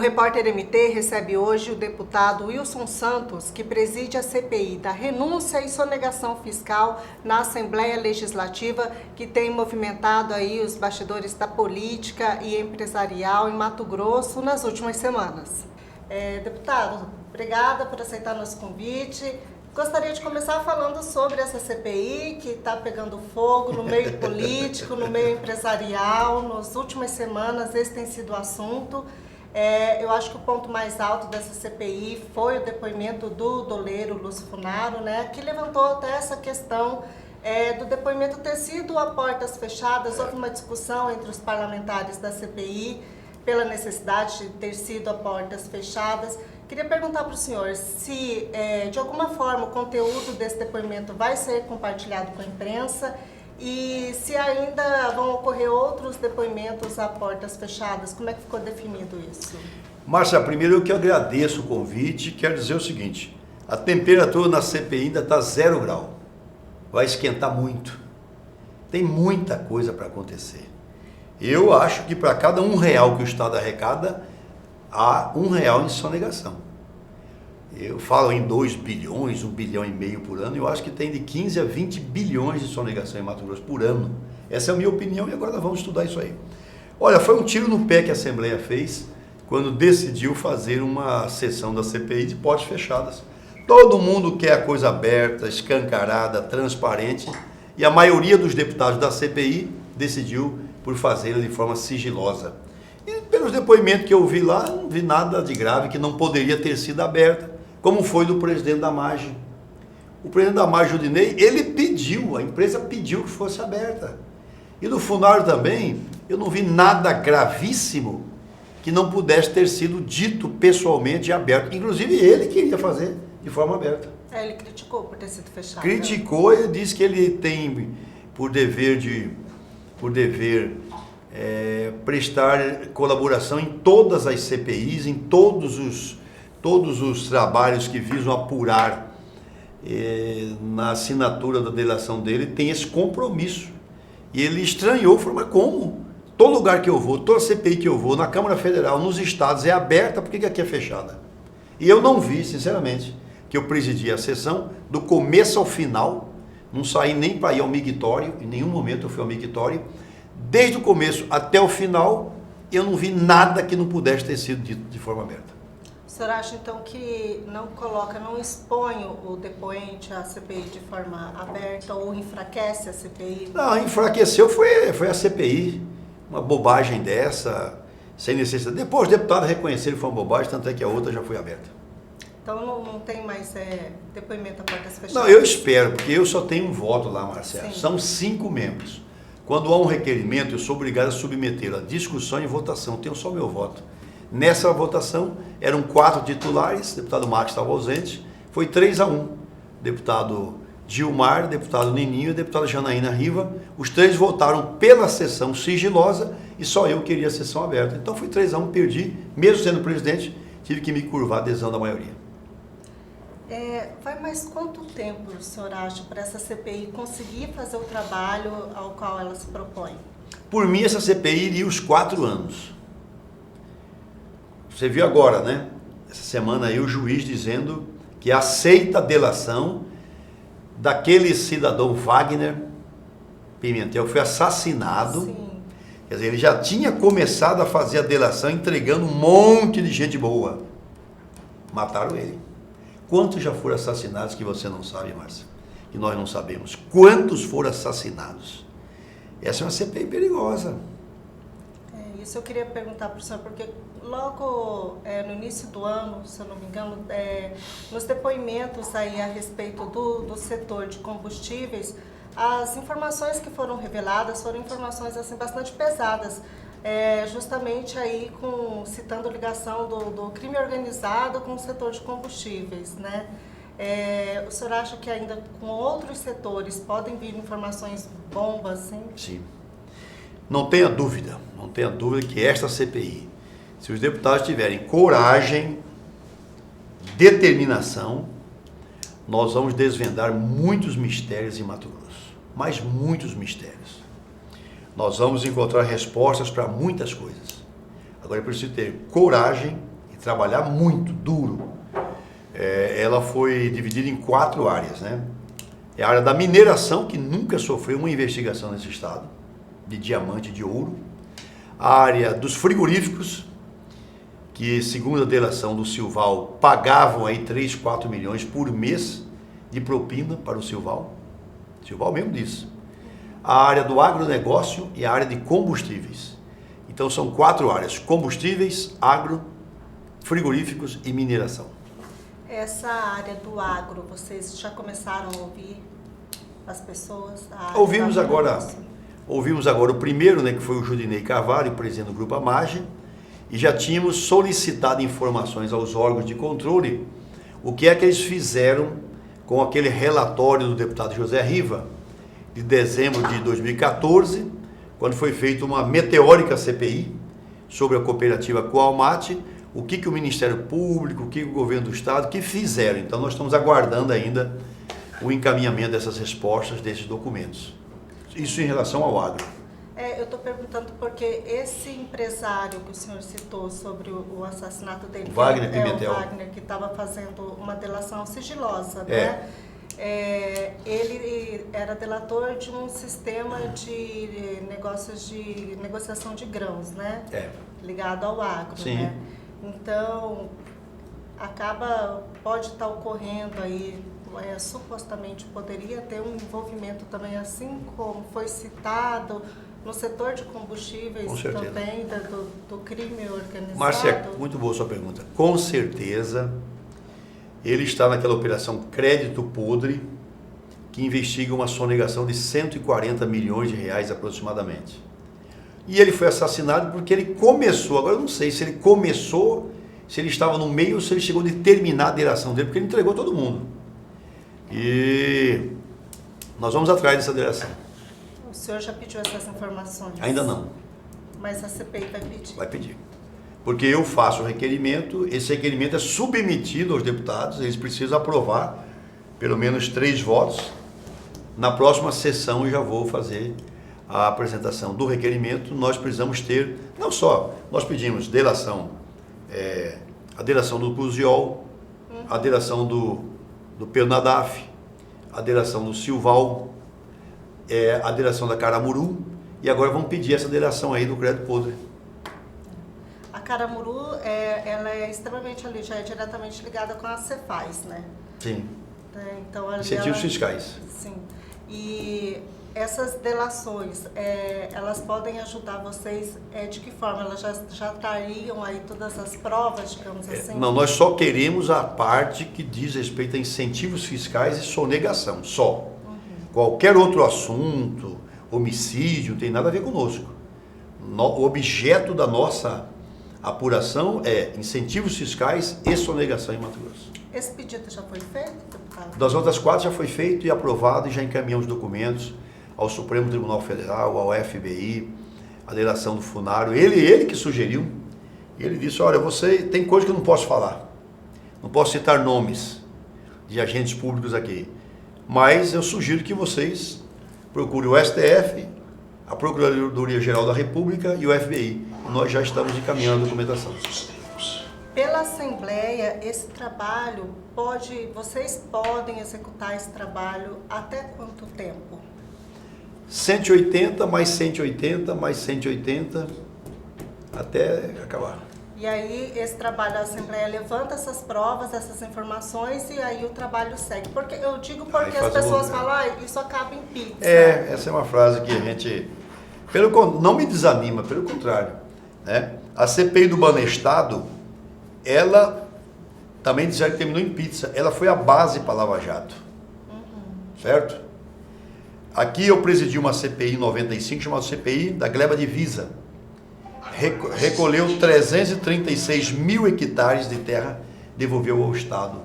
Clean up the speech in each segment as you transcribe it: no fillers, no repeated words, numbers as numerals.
Repórter MT recebe hoje o deputado Wilson Santos, que preside a CPI da renúncia e sonegação fiscal na Assembleia Legislativa, que tem movimentado aí os bastidores da política e empresarial em Mato Grosso nas últimas semanas. Deputado, obrigada por aceitar nosso convite. Gostaria de começar falando sobre essa CPI que está pegando fogo no meio político, no meio empresarial. Nas últimas semanas esse tem sido o assunto. Eu acho que o ponto mais alto dessa CPI foi o depoimento do doleiro Lúcio Funaro, né, que levantou até essa questão do depoimento ter sido a portas fechadas. Houve uma discussão entre os parlamentares da CPI pela necessidade de ter sido a portas fechadas. Queria perguntar para o senhor se, de alguma forma, o conteúdo desse depoimento vai ser compartilhado com a imprensa e se ainda vão ocorrer outros depoimentos a portas fechadas. Como é que ficou definido isso? Márcia, primeiro eu que agradeço o convite. Quero dizer o seguinte, a temperatura na CPI ainda está 0 grau. Vai esquentar muito. Tem muita coisa para acontecer. Eu acho que para cada R$1 que o Estado arrecada, há R$1 em sonegação. Eu falo em 2 bilhões, 1,5 bilhão por ano. Eu acho que tem de 15 a 20 bilhões de sonegação em Mato Grosso por ano. Essa é a minha opinião e agora nós vamos estudar isso aí. Olha, foi um tiro no pé que a Assembleia fez quando decidiu fazer uma sessão da CPI de portas fechadas. Todo mundo quer a coisa aberta, escancarada, transparente, e a maioria dos deputados da CPI decidiu por fazê-la de forma sigilosa. E pelos depoimentos que eu vi lá, não vi nada de grave que não poderia ter sido aberta, como foi do presidente da MAGE. O presidente da MAGE, Judinei, ele pediu, a empresa pediu que fosse aberta. E do Funaro também, eu não vi nada gravíssimo que não pudesse ter sido dito pessoalmente e aberto. Inclusive ele queria fazer de forma aberta. Ele criticou por ter sido fechado. Criticou e disse que ele tem por dever prestar colaboração em todas as CPIs, em todos os trabalhos que visam apurar na assinatura da delação dele, tem esse compromisso. E ele estranhou, falou, mas como? Todo lugar que eu vou, toda CPI que eu vou, na Câmara Federal, nos estados, é aberta, por que aqui é fechada? E eu não vi, sinceramente, que eu presidi a sessão do começo ao final, não saí nem para ir ao mictório, em nenhum momento eu fui ao mictório. Desde o começo até o final, eu não vi nada que não pudesse ter sido dito de forma aberta. O senhor acha, então, que não expõe o depoente à CPI de forma aberta ou enfraquece a CPI? Não, enfraqueceu foi a CPI. Uma bobagem dessa, sem necessidade. Depois os deputados reconheceram que foi uma bobagem, tanto é que a outra já foi aberta. Então não tem mais depoimento a portas fechadas? Não, eu espero, porque eu só tenho um voto lá, Marcelo. Sim. São 5 membros. Quando há um requerimento, eu sou obrigado a submetê-lo à discussão e votação. Tenho só o meu voto. Nessa votação, eram 4 titulares, o deputado Marcos estava ausente, foi 3-1. Deputado Gilmar, deputado Nininho e deputada Janaína Riva, os 3 votaram pela sessão sigilosa e só eu queria a sessão aberta. Então foi 3-1, perdi, mesmo sendo presidente, tive que me curvar a adesão da maioria. Vai mais quanto tempo o senhor acha para essa CPI conseguir fazer o trabalho ao qual ela se propõe? Por mim, essa CPI iria os 4 anos. Você viu agora, né? Essa semana aí o juiz dizendo que aceita a delação daquele cidadão Wagner Pimentel, foi assassinado. Sim. Quer dizer, ele já tinha começado a fazer a delação entregando um monte de gente boa. Mataram ele. Quantos já foram assassinados que você não sabe, Márcia? Que nós não sabemos. Quantos foram assassinados? Essa é uma CPI perigosa. Isso eu queria perguntar para o senhor, porque logo no início do ano, se eu não me engano, nos depoimentos aí a respeito do setor de combustíveis, as informações que foram reveladas foram informações assim, bastante pesadas, justamente aí citando ligação do crime organizado com o setor de combustíveis, né? O senhor acha que ainda com outros setores podem vir informações bombas, assim? Sim. Não tenha dúvida que esta CPI, se os deputados tiverem coragem, determinação, nós vamos desvendar muitos mistérios em Mato Grosso, mas muitos mistérios. Nós vamos encontrar respostas para muitas coisas. Agora é preciso ter coragem trabalhar muito, duro. Ela foi dividida em 4 áreas, né? É a área da mineração, que nunca sofreu uma investigação nesse estado, de diamante e de ouro. A área dos frigoríficos, que segundo a delação do Silval, pagavam aí 3, 4 milhões por mês de propina para o Silval. O Silval mesmo disse. A área do agronegócio e a área de combustíveis. Então são 4 áreas: combustíveis, agro, frigoríficos e mineração. Essa área do agro, vocês já começaram a ouvir as pessoas? Ouvimos agora o primeiro, né, que foi o Judinei Carvalho, presidente do Grupo Amage, e já tínhamos solicitado informações aos órgãos de controle, o que é que eles fizeram com aquele relatório do deputado José Riva, de dezembro de 2014, quando foi feita uma meteórica CPI sobre a cooperativa Coalmate, o que o Ministério Público, o que o governo do Estado, que fizeram. Então nós estamos aguardando ainda o encaminhamento dessas respostas, desses documentos. Isso em relação ao agro. Eu estou perguntando porque esse empresário que o senhor citou sobre o assassinato dele, Wagner Pimentel, o Wagner, que estava fazendo uma delação sigilosa, né? Ele era delator de um sistema de negociação de grãos, né? Ligado ao agro, sim, né? Então, pode estar ocorrendo aí, supostamente poderia ter um envolvimento também, assim como foi citado, no setor de combustíveis também, do crime organizado. Márcia, muito boa sua pergunta. Com certeza, ele está naquela operação Crédito Podre, que investiga uma sonegação de 140 milhões de reais aproximadamente. E ele foi assassinado porque ele começou, agora eu não sei se ele começou, se ele estava no meio ou se ele chegou de terminar a delação dele, porque ele entregou todo mundo. E nós vamos atrás dessa delação. O senhor já pediu essas informações? Ainda não. Mas a CPI vai pedir? Vai pedir. Porque eu faço o requerimento, esse requerimento é submetido aos deputados, eles precisam aprovar pelo menos 3 votos. Na próxima sessão eu já vou fazer a apresentação do requerimento. Nós precisamos ter, não só, nós pedimos delação, a delação do Cruziol, a delação do Pedro Nadaf, a delação do Silval, a delação da Caramuru, e agora vamos pedir essa delação aí do Crédito Podre. A Caramuru, ela é extremamente ali, já é diretamente ligada com a Cefaz, né? Sim. Então, ali incentivos fiscais. Sim. E essas delações, elas podem ajudar vocês de que forma? Elas já trariam aí todas as provas, digamos assim? Não, nós só queremos a parte que diz respeito a incentivos fiscais e sonegação, só. Qualquer outro assunto, homicídio, não tem nada a ver conosco. O objeto da nossa apuração é incentivos fiscais e sonegação em Mato Grosso. Esse pedido já foi feito, deputado? Das outras 4 já foi feito e aprovado, e já encaminhamos documentos ao Supremo Tribunal Federal, ao FBI, a delação do Funaro. Ele que sugeriu. Ele disse, olha, você tem coisa que eu não posso falar. Não posso citar nomes de agentes públicos aqui. Mas eu sugiro que vocês procurem o STF, a Procuradoria-Geral da República e o FBI. Nós já estamos encaminhando a documentação. Pela Assembleia, esse trabalho vocês podem executar esse trabalho até quanto tempo? 180, mais 180, mais 180, até acabar. E aí, esse trabalho, a Assembleia levanta essas provas, essas informações, e aí o trabalho segue. Eu digo porque as pessoas falam, isso acaba em pizza. Essa é uma frase que a gente... não me desanima, pelo contrário. Né? A CPI do Banestado, ela também disseram que terminou em pizza. Ela foi a base para Lava Jato. Certo? Aqui eu presidi uma CPI em 95, chamada CPI da Gleba Divisa. Recolheu 336 mil hectares de terra, devolveu ao Estado.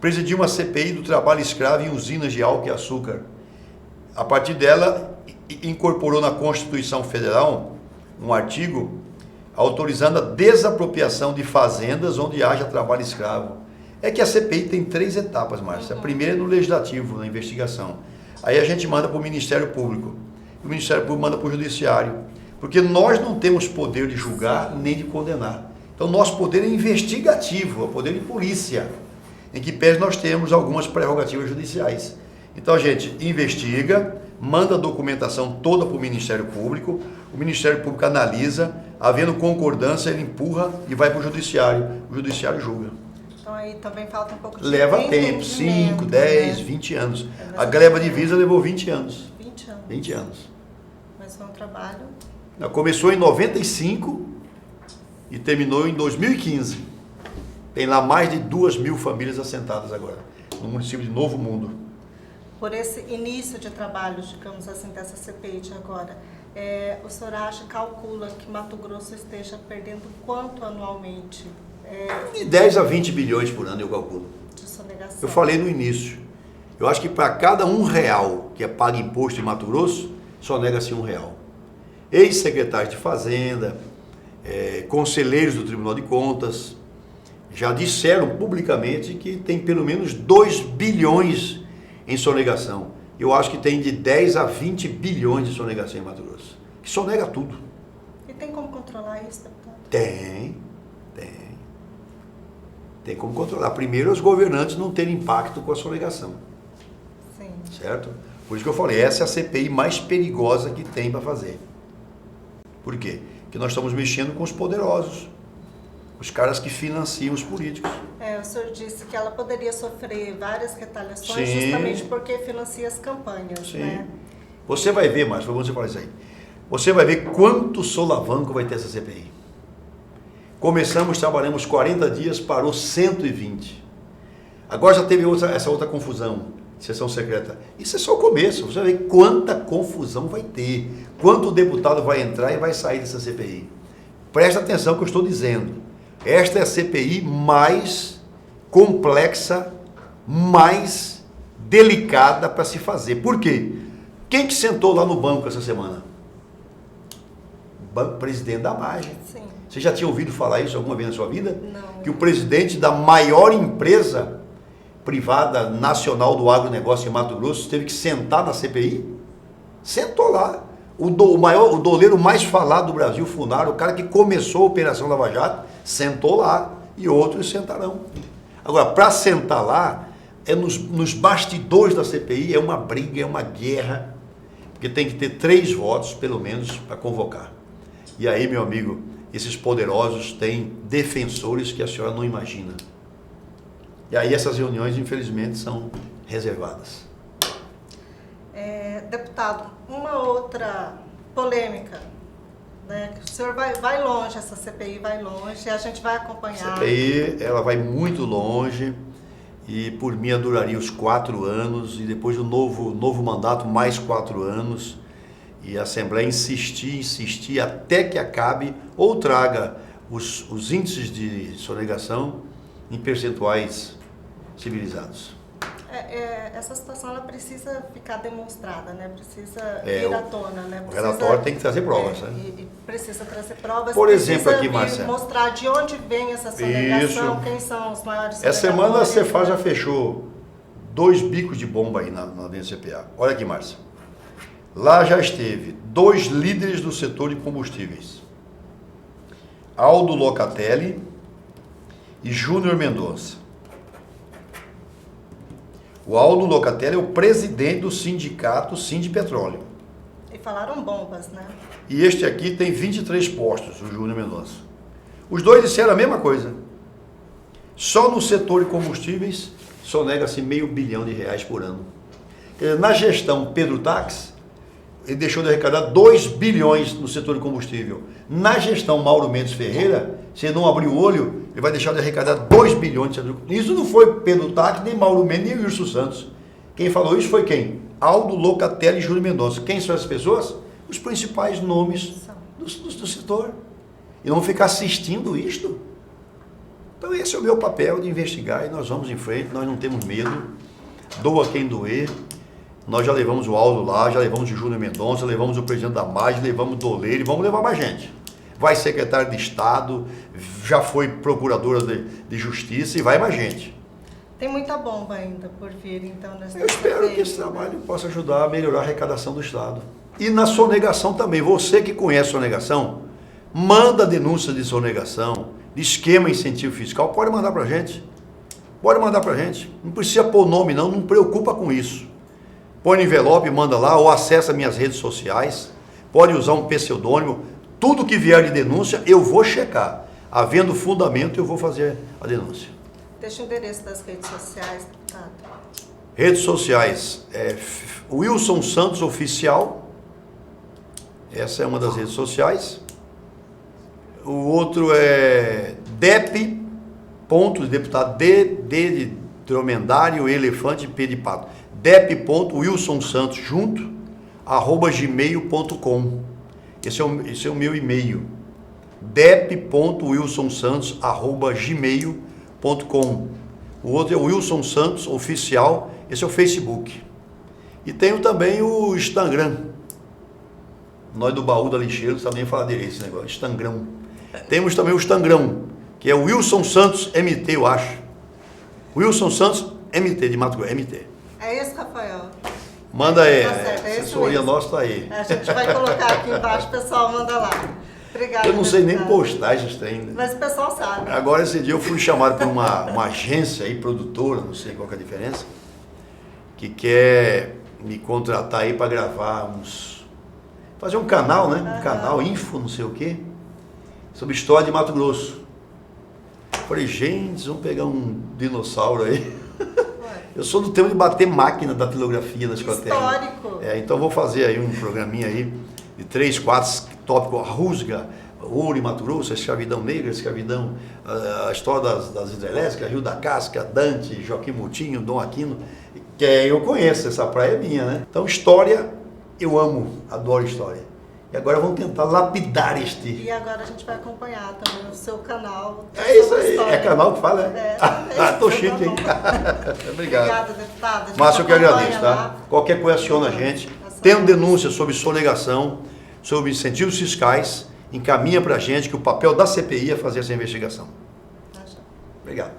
Presidi uma CPI do trabalho escravo em usinas de álcool e açúcar. A partir dela, incorporou na Constituição Federal um artigo autorizando a desapropriação de fazendas onde haja trabalho escravo. É que a CPI tem 3 etapas, Márcia. A primeira é no Legislativo, na investigação. Aí a gente manda para o Ministério Público. O Ministério Público manda para o Judiciário. Porque nós não temos poder de julgar nem de condenar. Então, nosso poder é investigativo, é o poder de polícia, em que pese nós temos algumas prerrogativas judiciais. Então, a gente investiga, manda a documentação toda para o Ministério Público, o Ministério Público analisa, havendo concordância, ele empurra e vai para o Judiciário julga. Então aí também falta um pouco de Leva tempo, 5, 10, 20 anos. A gleba divisa levou 20 anos. 20 anos. 20 anos. Mas foi um trabalho... Começou em 95 e terminou em 2015. Tem lá mais de 2.000 famílias assentadas agora, no município de Novo Mundo. Por esse início de trabalho, digamos assim, dessa CPI de agora, o senhor calcula que Mato Grosso esteja perdendo quanto anualmente? De 10 a 20 bilhões por ano, eu calculo. De sonegação. Eu falei no início. Eu acho que para cada R$1 que é pago imposto em Mato Grosso, sonega-se R$1. Ex-secretários de Fazenda, conselheiros do Tribunal de Contas, já disseram publicamente que tem pelo menos 2 bilhões em sonegação. Eu acho que tem de 10 a 20 bilhões de sonegação em Mato Grosso. Que sonega tudo. E tem como controlar isso, deputado? Tem. Tem como controlar. Primeiro, os governantes não terem impacto com a sonegação. Sim. Certo? Por isso que eu falei, essa é a CPI mais perigosa que tem para fazer. Por quê? Porque nós estamos mexendo com os poderosos, os caras que financiam os políticos. O senhor disse que ela poderia sofrer várias retaliações. Sim. Justamente porque financia as campanhas, Sim. né? Você vai ver, Márcio, vamos falar isso aí. Você vai ver quanto solavanco vai ter essa CPI. Trabalhamos 40 dias, parou 120. Agora já teve essa outra confusão, sessão secreta. Isso é só o começo, você vai ver quanta confusão vai ter, quanto deputado vai entrar e vai sair dessa CPI. Presta atenção no que eu estou dizendo. Esta é a CPI mais complexa, mais delicada para se fazer. Por quê? Quem que sentou lá no banco essa semana? O presidente da Margem. Sim. Você já tinha ouvido falar isso alguma vez na sua vida? Não. Que o presidente da maior empresa privada nacional do agronegócio em Mato Grosso teve que sentar na CPI? Sentou lá. O doleiro mais falado do Brasil, Funaro, o cara que começou a Operação Lava Jato, sentou lá e outros sentarão. Agora, para sentar lá, nos bastidores da CPI, é uma briga, é uma guerra, porque tem que ter 3 votos, pelo menos, para convocar. E aí, meu amigo, esses poderosos têm defensores que a senhora não imagina. E aí essas reuniões, infelizmente, são reservadas. Deputado, uma outra polêmica, né? O senhor vai longe, essa CPI vai longe, a gente vai acompanhar. A CPI, ela vai muito longe e por mim duraria os 4 anos e depois do novo mandato mais 4 anos e a Assembleia insistir até que acabe ou traga os índices de sonegação em percentuais civilizados. Essa situação ela precisa ficar demonstrada, né? Precisa ir à tona, né? O relatório tem que trazer provas, né? E precisa trazer provas. Por exemplo, aqui, Márcia. Mostrar de onde vem essa sonegação, quem são os maiores sonegadores. Essa semana a Cefaz já fechou 2 bicos de bomba aí na DNCPA. Olha aqui, Márcia. Lá já esteve 2 líderes do setor de combustíveis. Aldo Locatelli e Júnior Mendonça. O Aldo Locatelli é o presidente do sindicato Sindipetróleo. E falaram bombas, né? E este aqui tem 23 postos, o Júnior Mendonça. Os dois disseram a mesma coisa. Só no setor de combustíveis sonega-se R$500 bilhão por ano. Na gestão Pedro Tax, ele deixou de arrecadar 2 bilhões no setor de combustível. Na gestão Mauro Mendes Ferreira, se ele não abrir o olho, ele vai deixar de arrecadar 2 bilhões. Isso não foi Pedro Tax, nem Mauro Mendes, nem Wilson Santos. Quem falou isso foi quem? Aldo Locatelli e Júnior Mendonça. Quem são essas pessoas? Os principais nomes do setor. E não ficar assistindo isto. Então esse é o meu papel de investigar e nós vamos em frente, nós não temos medo. Doa quem doer. Nós já levamos o Aldo lá, já levamos o Júnior Mendonça, levamos o presidente da MAG, levamos o Doleiro e vamos levar mais gente. Vai secretário de Estado, já foi procuradora de Justiça e vai mais gente. Tem muita bomba ainda por vir, então, nessa Eu espero que esse trabalho possa ajudar a melhorar a arrecadação do Estado. E na sonegação também. Você que conhece sonegação, manda denúncia de sonegação, de esquema incentivo fiscal, pode mandar para a gente. Pode mandar para a gente. Não precisa pôr nome não, não preocupa com isso. Põe no envelope, manda lá, ou acessa minhas redes sociais. Pode usar um pseudônimo. Tudo que vier de denúncia, eu vou checar. Havendo fundamento, eu vou fazer a denúncia. Deixa o endereço das redes sociais, deputado. Redes sociais, Wilson Santos Oficial. Essa é uma das redes sociais. O outro é DEP, ponto, deputado D de dromedário, elefante, P de pato. dep.wilsonsantos junto, @gmail.com. Esse é o meu e-mail. dep.wilsonsantos, @gmail.com. O outro é o Wilson Santos Oficial, esse é o Facebook. E tenho também o Instagram. Nós do Baú da Lixeira não sabemos nem falar direito esse negócio, Instagram. Temos também o Instagram, que é o Wilson Santos MT, eu acho. Wilson Santos MT, de Mato Grosso, MT. É esse, Rafael? Manda aí, Tá certo, é esse assessoria mesmo. nossa tá aí. A gente vai colocar aqui embaixo, o pessoal manda lá. Obrigada. Eu não sei nem deputado. postar esses ainda. Mas o pessoal sabe. Agora, esse dia eu fui chamado por uma agência aí, produtora, não sei qual que é a diferença, que quer me contratar aí para gravar fazer um canal, né? Um canal, info, não sei o quê, sobre história de Mato Grosso. Falei, gente, vamos pegar um dinossauro aí. Eu sou do tempo de bater máquina da datilografia na escoteca. Histórico. Então vou fazer aí um programinha aí de 3, 4 tópicos, a rusga, ouro em Mato Grosso, a escravidão negra, a escravidão, a história das hidrelétricas, Rio da Casca, Dante, Joaquim Moutinho, Dom Aquino, que eu conheço, essa praia é minha, né? Então história, eu amo, adoro história. E agora vamos tentar lapidar este... E agora a gente vai acompanhar também o seu canal. É isso aí, História. é canal que fala, né? Tô chique, hein? Obrigado. Obrigada, deputada. Márcio, eu que agradeço, tá? Qualquer coisa aciona a gente. Tendo denúncia sobre sonegação, sobre incentivos fiscais, encaminha pra gente que o papel da CPI é fazer essa investigação. Obrigado.